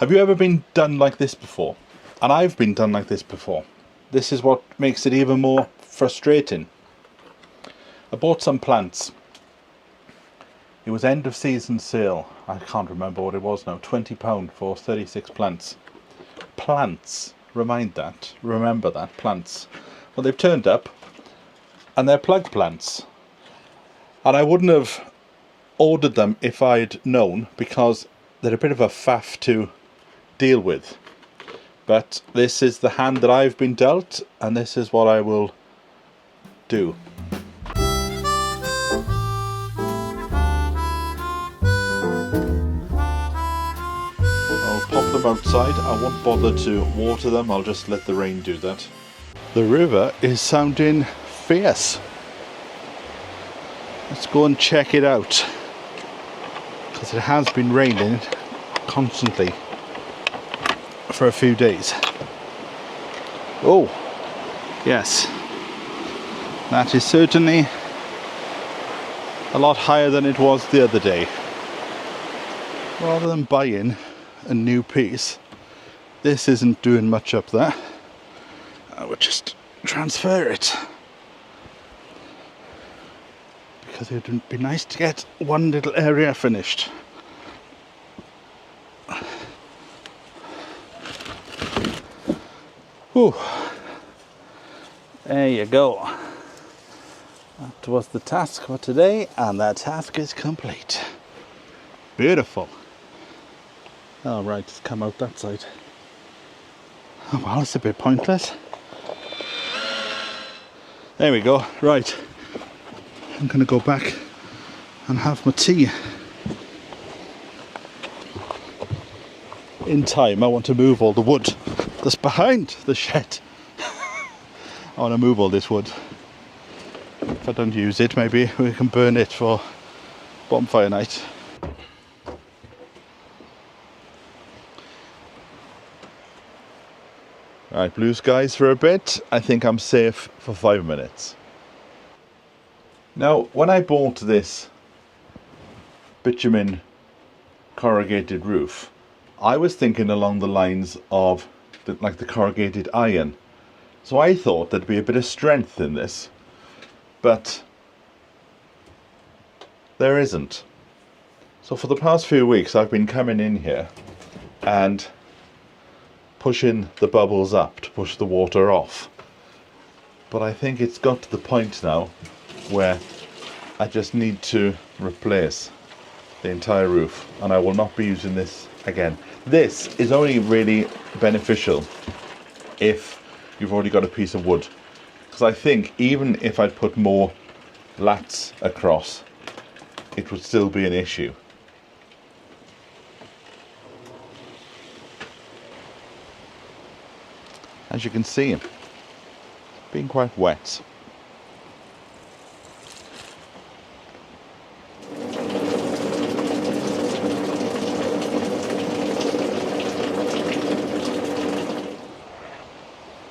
Have you ever been done like this before? And I've been done like this before. This is what makes it even more frustrating. I bought some plants. It was end of season sale. I can't remember what it was now. £20 for 36 plants. Plants. Remember that. Plants. Well, they've turned up and they're plug plants. And I wouldn't have ordered them if I'd known, because they're a bit of a faff to deal with. But this is the hand that I've been dealt, and this is what I will do. I'll pop them outside. I won't bother to water them, I'll just let the rain do that. The river is sounding fierce. Let's go and check it out, because it has been raining constantly for a few days. Oh, yes, that is certainly a lot higher than it was the other day. Rather than buying a new piece, this isn't doing much up there. I would just transfer it, because it would be nice to get one little area finished. Whew. There you go. That was the task for today, and that task is complete. Beautiful. All right, let's come out that side. Oh, well, it's a bit pointless. There we go. Right, I'm going to go back and have my tea. In time, I want to move all the wood that's behind the shed. I want to move all this wood. If I don't use it, maybe we can burn it for bonfire night. Right, blue skies for a bit. I think I'm safe for 5 minutes. Now, when I bought this bitumen corrugated roof, I was thinking along the lines of like the corrugated iron. So I thought there'd be a bit of strength in this, but there isn't. So for the past few weeks I've been coming in here and pushing the bubbles up to push the water off. But I think it's got to the point now where I just need to replace the entire roof, and I will not be using this again. This is only really beneficial if you've already got a piece of wood, because I think even if I'd put more lats across, it would still be an issue. As you can see, it's been quite wet.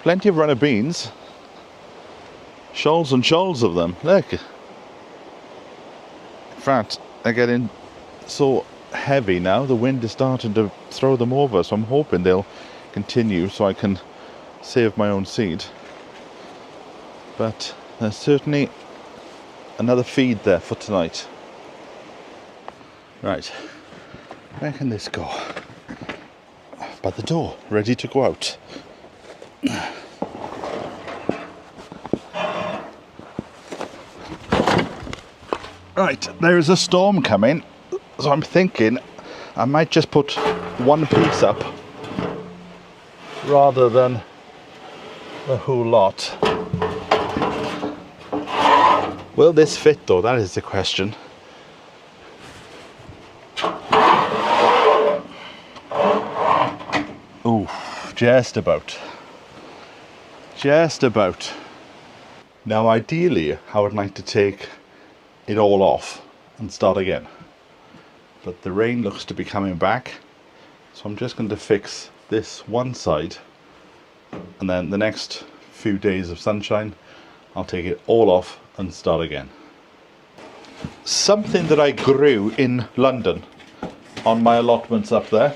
Plenty of runner beans. Shoals and shoals of them. Look. In fact, they're getting so heavy now, the wind is starting to throw them over, so I'm hoping they'll continue so I can save my own seed. But there's certainly another feed there for tonight. Right, where can this go? By the door, ready to go out. Right, there is a storm coming, so I'm thinking I might just put one piece up rather than the whole lot. Will this fit though? That is the question. Oh, just about. Just about. Now ideally I would like to take it all off and start again, but the rain looks to be coming back, so I'm just going to fix this one side, and then the next few days of sunshine I'll take it all off and start again. Something that I grew in London on my allotments up there,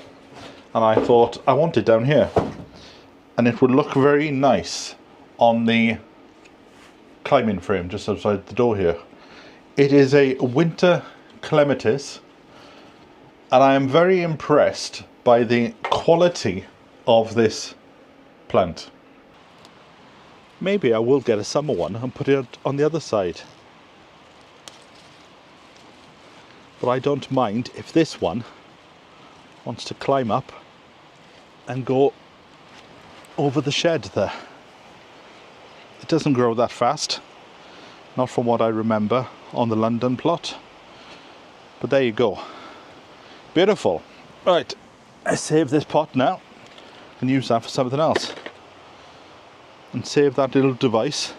and I thought I want it down here, and it would look very nice on the climbing frame just outside the door here. It is a winter clematis, and I am very impressed by the quality of this plant. Maybe I will get a summer one and put it on the other side. But I don't mind if this one wants to climb up and go over the shed there. It doesn't grow that fast, not from what I remember on the London plot. But there you go. Beautiful. Right, I save this pot now and use that for something else. And save that little device,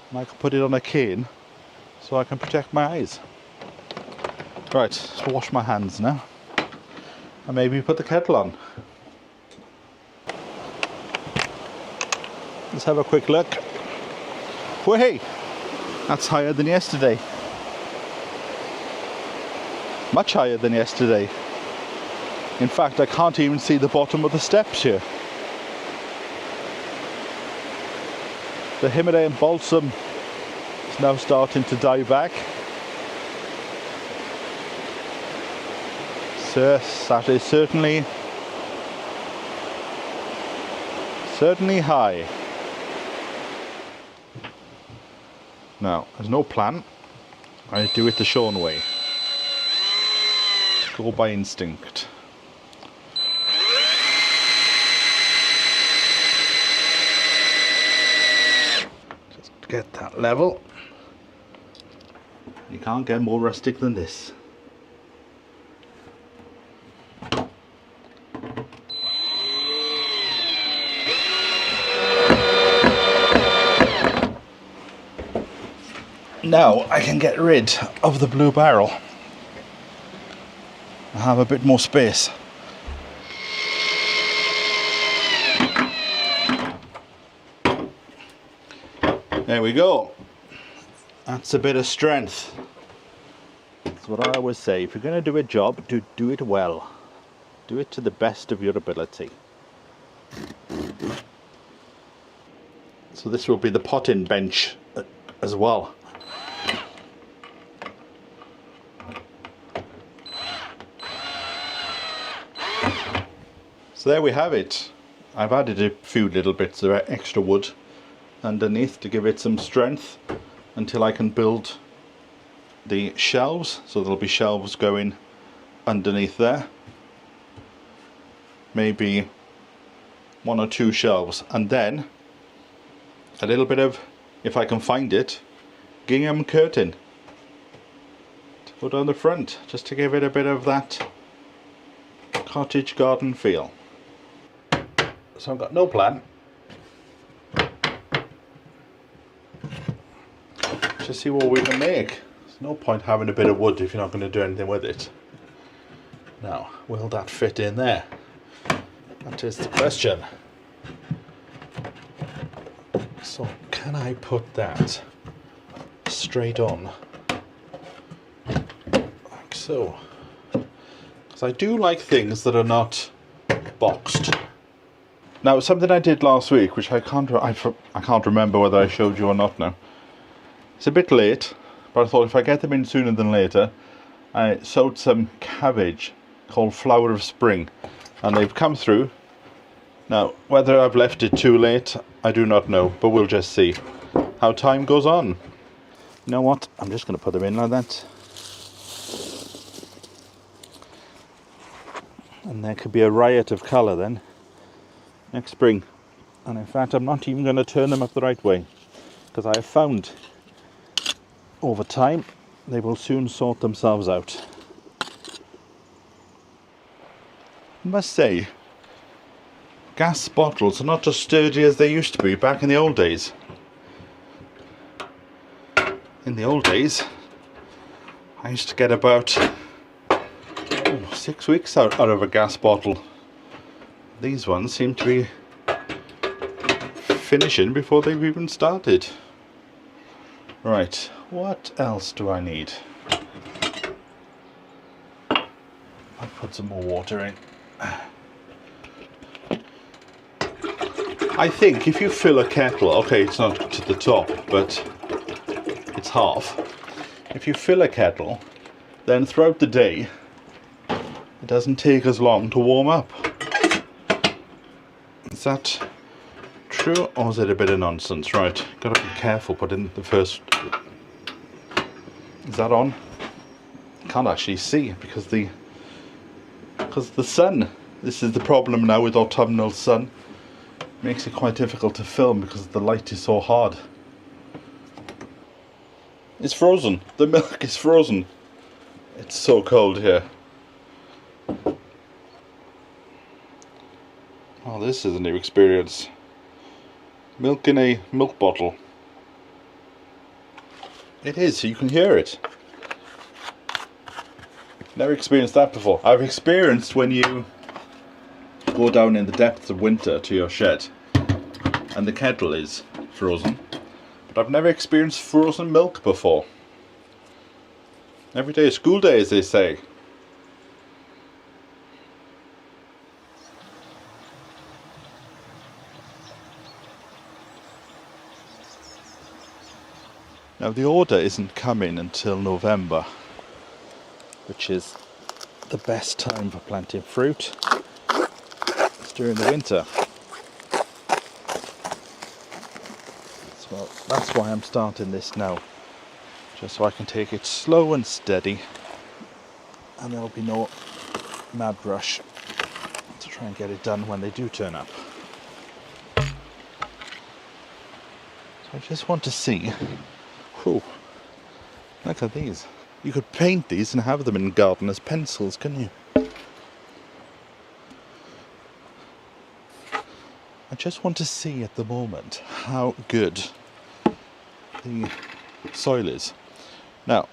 and I can put it on a cane so I can protect my eyes. Right, so wash my hands now and maybe put the kettle on. Let's have a quick look. Well, hey, that's higher than yesterday. Much higher than yesterday. In fact, I can't even see the bottom of the steps here. The Himalayan balsam is now starting to die back. So that is certainly high. Now, there's no plan. I do it the Sean way. Go by instinct. Get that level. You can't get more rustic than this. Now I can get rid of the blue barrel. I have a bit more space. There we go. That's a bit of strength. That's what I always say. If you're going to do a job, do it well. Do it to the best of your ability. So this will be the potting bench as well. So there we have it. I've added a few little bits of extra wood underneath to give it some strength until I can build the shelves. So there'll be shelves going underneath there, maybe 1 or 2 shelves, and then a little bit of, if I can find it, gingham curtain to put on the front, just to give it a bit of that cottage garden feel. So I've got no plan. Just see what we can make. There's no point having a bit of wood if you're not going to do anything with it. Now, will that fit in there? That is the question. So, can I put that straight on? Like so. Because I do like things that are not boxed. Now, something I did last week, which I can't remember whether I showed you or not now. It's a bit late, but I thought if I get them in sooner than later, I sowed some cabbage called Flower of Spring, and they've come through. Now, whether I've left it too late, I do not know, but we'll just see how time goes on. You know what? I'm just going to put them in like that. And there could be a riot of colour then, next spring. And in fact, I'm not even going to turn them up the right way, because I have found over time they will soon sort themselves out. I must say, gas bottles are not as sturdy as they used to be back in the old days. In the old days, I used to get about 6 weeks out of a gas bottle. These ones seem to be finishing before they've even started. Right, what else do I need? I'll put some more water in. I think if you fill a kettle, okay, it's not to the top, but it's half. If you fill a kettle, then throughout the day, it doesn't take as long to warm up. Is that true, or is it a bit of nonsense? Right, gotta be careful putting the first... Is that on? Can't actually see because the sun. This is the problem now with autumnal sun. Makes it quite difficult to film because the light is so hard. It's frozen. The milk is frozen. It's so cold here. Oh, this is a new experience. Milk in a milk bottle. It is, you can hear it. Never experienced that before. I've experienced when you go down in the depths of winter to your shed and the kettle is frozen, but I've never experienced frozen milk before. Every day is school day, as they say. Now the order isn't coming until November, which is the best time for planting fruit. It's during the winter. So that's why I'm starting this now, just so I can take it slow and steady, and there'll be no mad rush to try and get it done when they do turn up. So I just want to see. Whew, look at these. You could paint these and have them in garden as pencils, couldn't you? I just want to see at the moment how good the soil is. Now,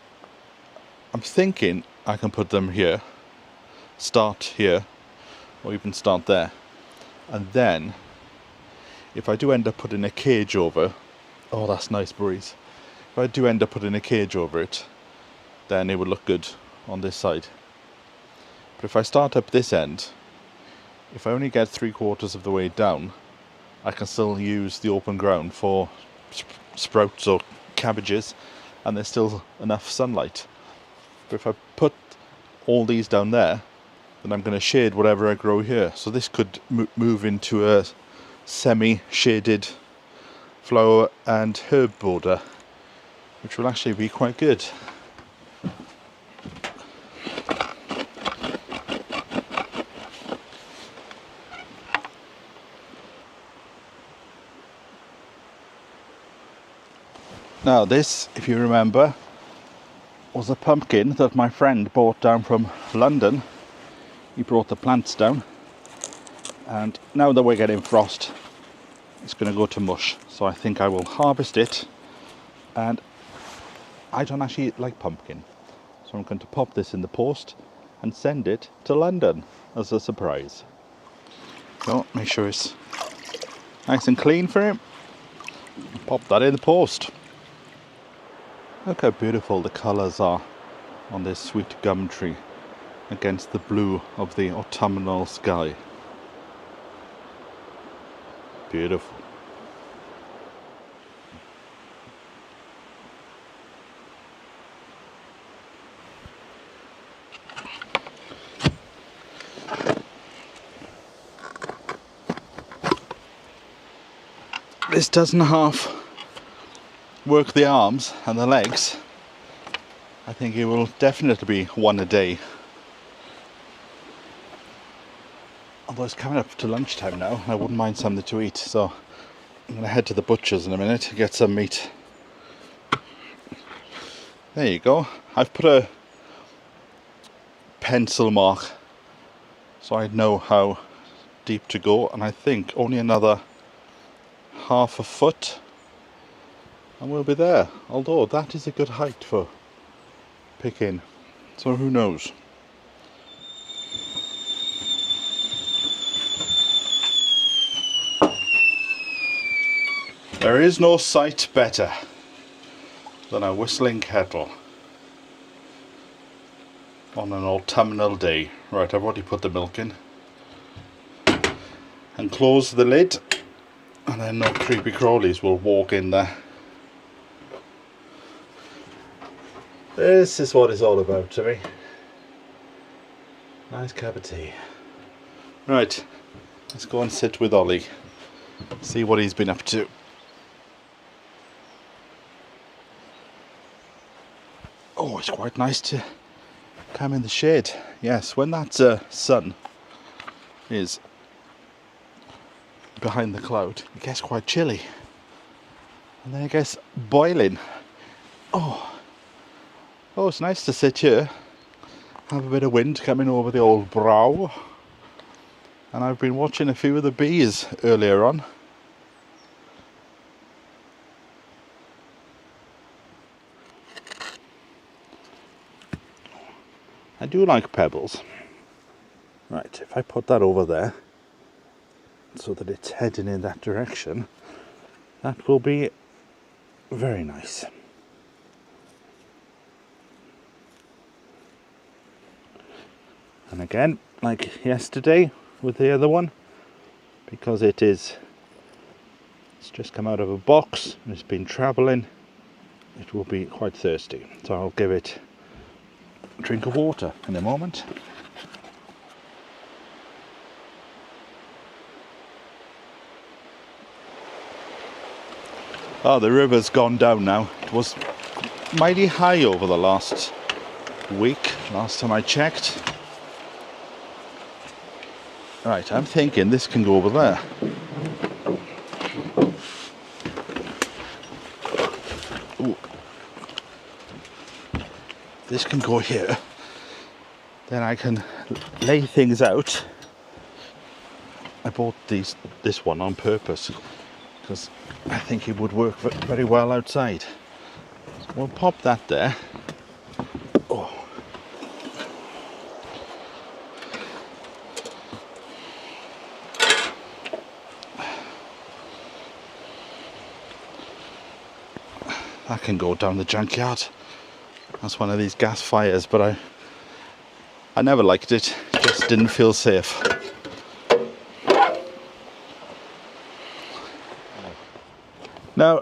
I'm thinking I can put them here, start here, or even start there. And then, if I do end up putting a cage over, oh, that's nice breeze. If I do end up putting a cage over it, then it would look good on this side. But if I start up this end, if I only get 3/4 of the way down, I can still use the open ground for sprouts or cabbages, and there's still enough sunlight. But if I put all these down there, then I'm going to shade whatever I grow here. So this could move into a semi-shaded flower and herb border, which will actually be quite good. Now this, if you remember, was a pumpkin that my friend brought down from London. He brought the plants down, and now that we're getting frost, it's going to go to mush. So I think I will harvest it, and I don't actually like pumpkin, so I'm going to pop this in the post and send it to London as a surprise. So make sure it's nice and clean for him. Pop that in the post. Look how beautiful the colours are on this sweet gum tree against the blue of the autumnal sky. Beautiful. This doesn't half work the arms and the legs. I think it will definitely be one a day. Although it's coming up to lunchtime now, I wouldn't mind something to eat, so I'm going to head to the butcher's in a minute to get some meat. There you go. I've put a pencil mark so I know how deep to go, and I think only another half a foot and we'll be there. Although that is a good height for picking, so who knows. There is no sight better than a whistling kettle on an autumnal day. Right, I've already put the milk in and close the lid, and then no creepy crawlies will walk in there. This is what it's all about to me. Nice cup of tea. Right, let's go and sit with Ollie, see what he's been up to. Oh, it's quite nice to come in the shade. Yes, when that sun is behind the cloud, it gets quite chilly. And then it gets boiling. Oh, it's nice to sit here, have a bit of wind coming over the old brow. And I've been watching a few of the bees earlier on. I do like pebbles. Right, if I put that over there so that it's heading in that direction, that will be very nice. And again, like yesterday with the other one, because it's just come out of a box and it's been travelling, it will be quite thirsty. So I'll give it a drink of water in a moment. Oh, the river's gone down now. It was mighty high over the last week, last time I checked. Right, I'm thinking this can go over there. Ooh. This can go here. Then I can lay things out. I bought this one on purpose because I think it would work very well outside. So we'll pop that there. Oh. That can go down the junkyard. That's one of these gas fires, but I never liked it. It just didn't feel safe. Now,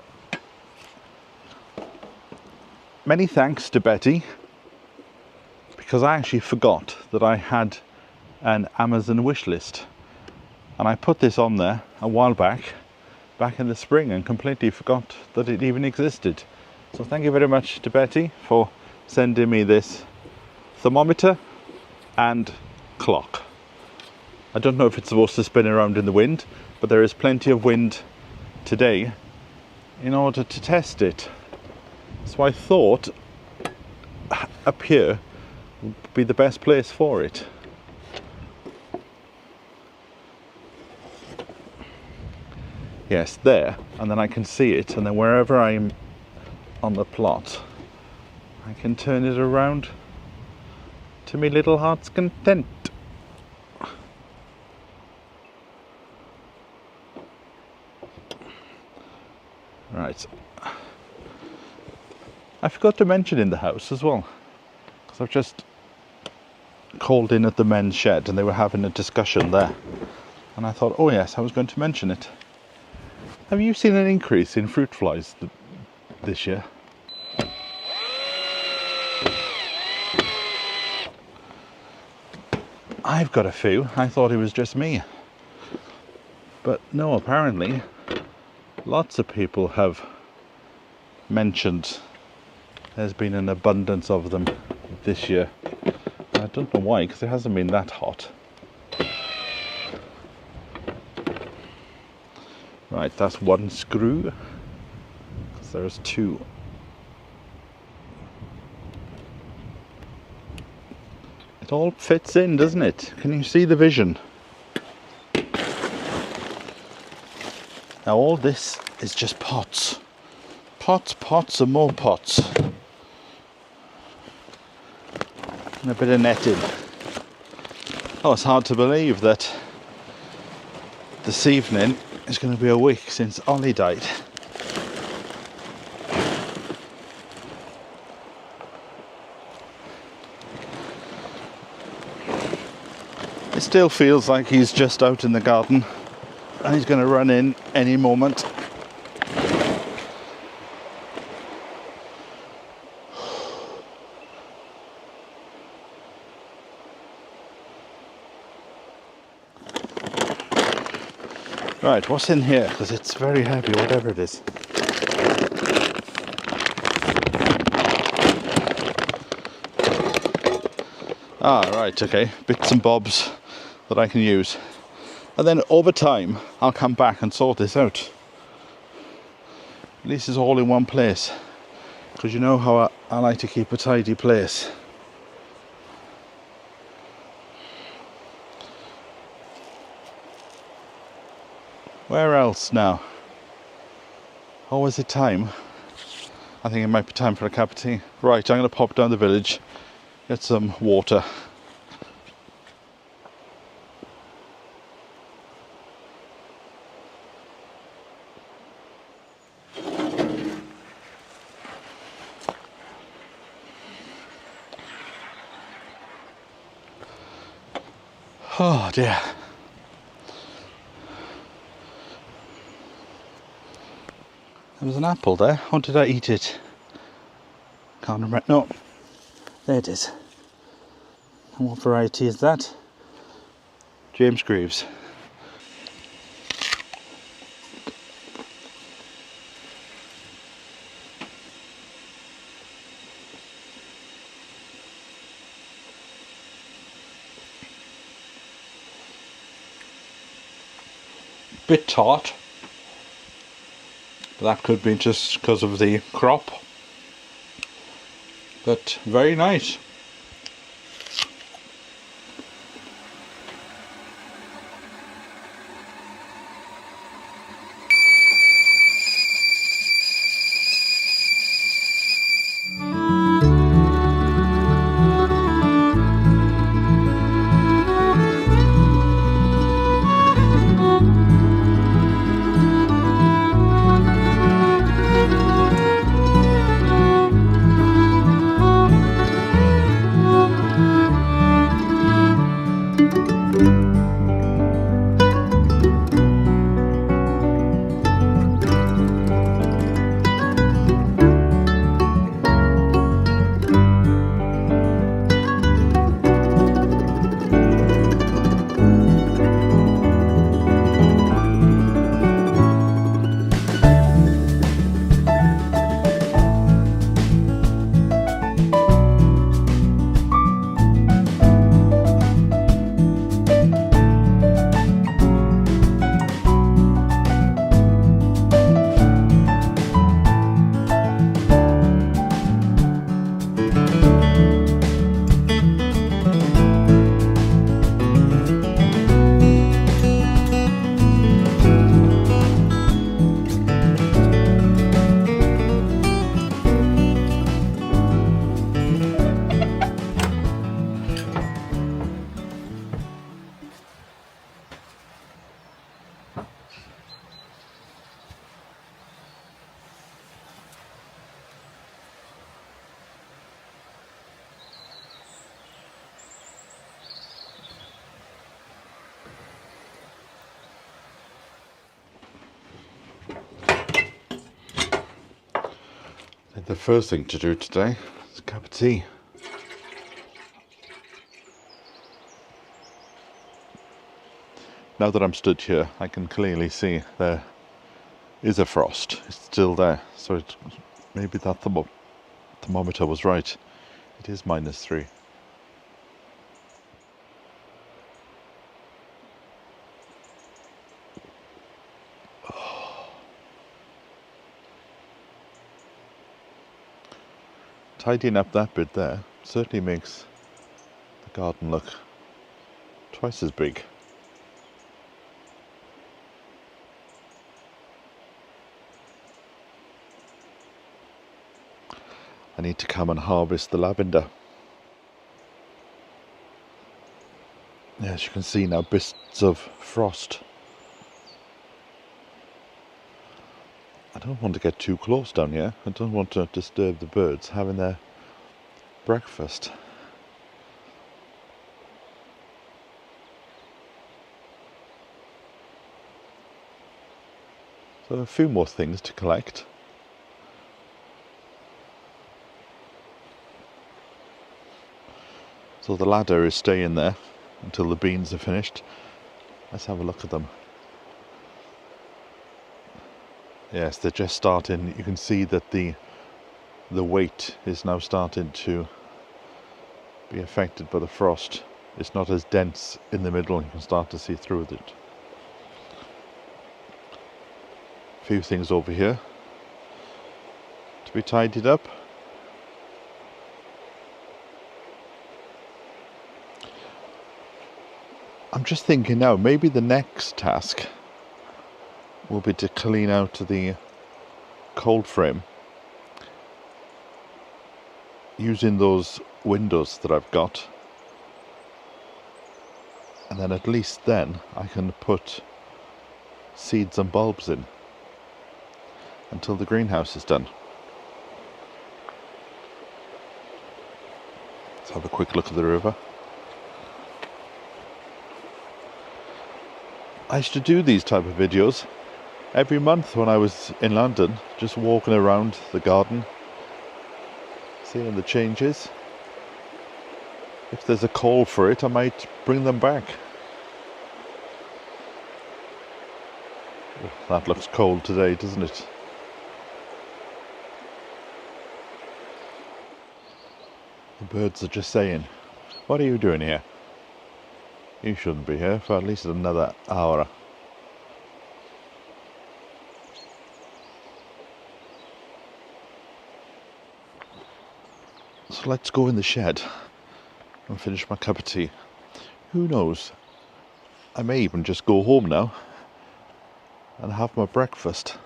many thanks to Betty, because I actually forgot that I had an Amazon wish list, and I put this on there a while back in the spring, and completely forgot that it even existed. So thank you very much to Betty for sending me this thermometer and clock. I don't know if it's supposed to spin around in the wind, but there is plenty of wind today in order to test it. So I thought up here would be the best place for it. Yes, there, and then I can see it, and then wherever I'm on the plot, I can turn it around to me little heart's content. Right. I forgot to mention in the house as well, because I've just called in at the men's shed and they were having a discussion there, and I thought, oh yes, I was going to mention it. Have you seen an increase in fruit flies this year? I've got a few. I thought it was just me. But no, apparently lots of people have mentioned there's been an abundance of them this year. I don't know why, because it hasn't been that hot. Right, that's one screw, because there's two. It all fits in, doesn't it? Can you see the vision? Now all this is just pots. Pots, pots and more pots. And a bit of netting. Oh, it's hard to believe that this evening is going to be a week since Ollie died. It still feels like he's just out in the garden and he's going to run in any moment. Right, what's in here? Because it's very heavy, whatever it is. Ah, right, okay. Bits and bobs that I can use. And then over time, I'll come back and sort this out. At least it's all in one place. Because you know how I like to keep a tidy place. Where else now? Oh, is it time? I think it might be time for a cup of tea. Right, I'm going to pop down the village, get some water. Oh dear. There was an apple there. Or did I eat it? Can't remember. No. There it is. And what variety is that? James Greaves. Bit tart. But that could be just because of the crop. But very nice. The first thing to do today is a cup of tea. Now that I'm stood here, I can clearly see there is a frost. It's still there, so maybe that thermometer was right. It is -3. Tidying up that bit there certainly makes the garden look twice as big. I need to come and harvest the lavender. Yeah, as you can see now, bits of frost. I don't want to get too close down here. I don't want to disturb the birds having their breakfast. So a few more things to collect. So the ladder is staying there until the beans are finished. Let's have a look at them. Yes, they're just starting. You can see that the weight is now starting to be affected by the frost. It's not as dense in the middle. You can start to see through it. A few things over here to be tidied up. I'm just thinking now, maybe the next task will be to clean out the cold frame using those windows that I've got, and then at least then I can put seeds and bulbs in until the greenhouse is done. Let's have a quick look at the river. I used to do these type of videos every month when I was in London, just walking around the garden, seeing the changes. If there's a call for it, I might bring them back. Oh, that looks cold today, doesn't it? The birds are just saying, "What are you doing here? You shouldn't be here for at least another hour." So let's go in the shed and finish my cup of tea. Who knows? I may even just go home now and have my breakfast.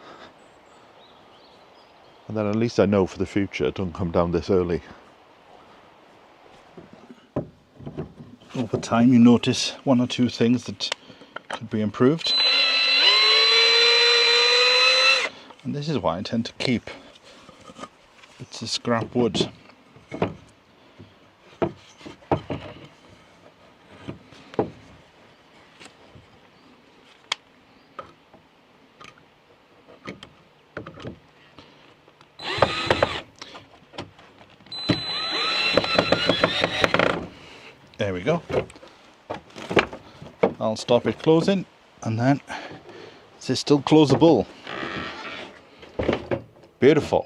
And then at least I know for the future, don't come down this early. Over time you notice one or two things that could be improved. And this is why I tend to keep bits of scrap wood. There we go. I'll stop it closing, and then this is still closable. Beautiful.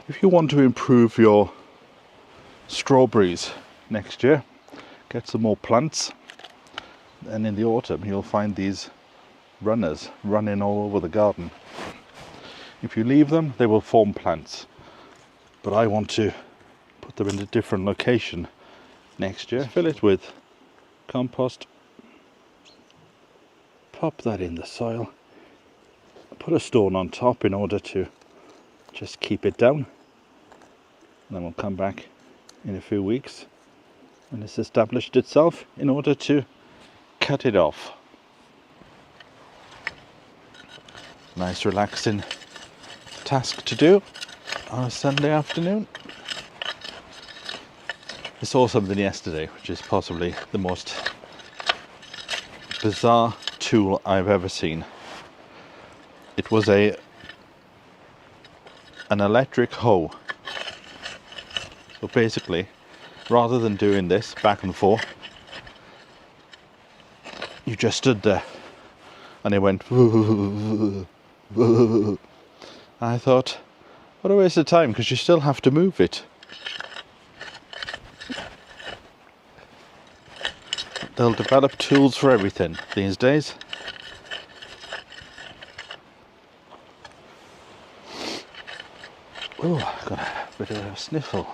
If you want to improve your strawberries next year, get some more plants, and in the autumn you'll find these runners running all over the garden. If you leave them, they will form plants, but I want to put them in a different location next year. Fill it with compost, pop that in the soil, put a stone on top in order to just keep it down, and then we'll come back in a few weeks when it's established itself in order to cut it off. Nice relaxing task to do on a Sunday afternoon. I saw something yesterday which is possibly the most bizarre tool I've ever seen. It was an electric hoe. So basically, rather than doing this back and forth, you just stood there and it went. I thought, what a waste of time, because you still have to move it. They'll develop tools for everything these days. Oh, I've got a bit of a sniffle.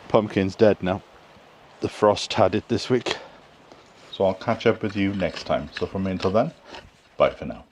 Pumpkin's dead now. The frost had it this week. So I'll catch up with you next time. So from me until then, bye for now.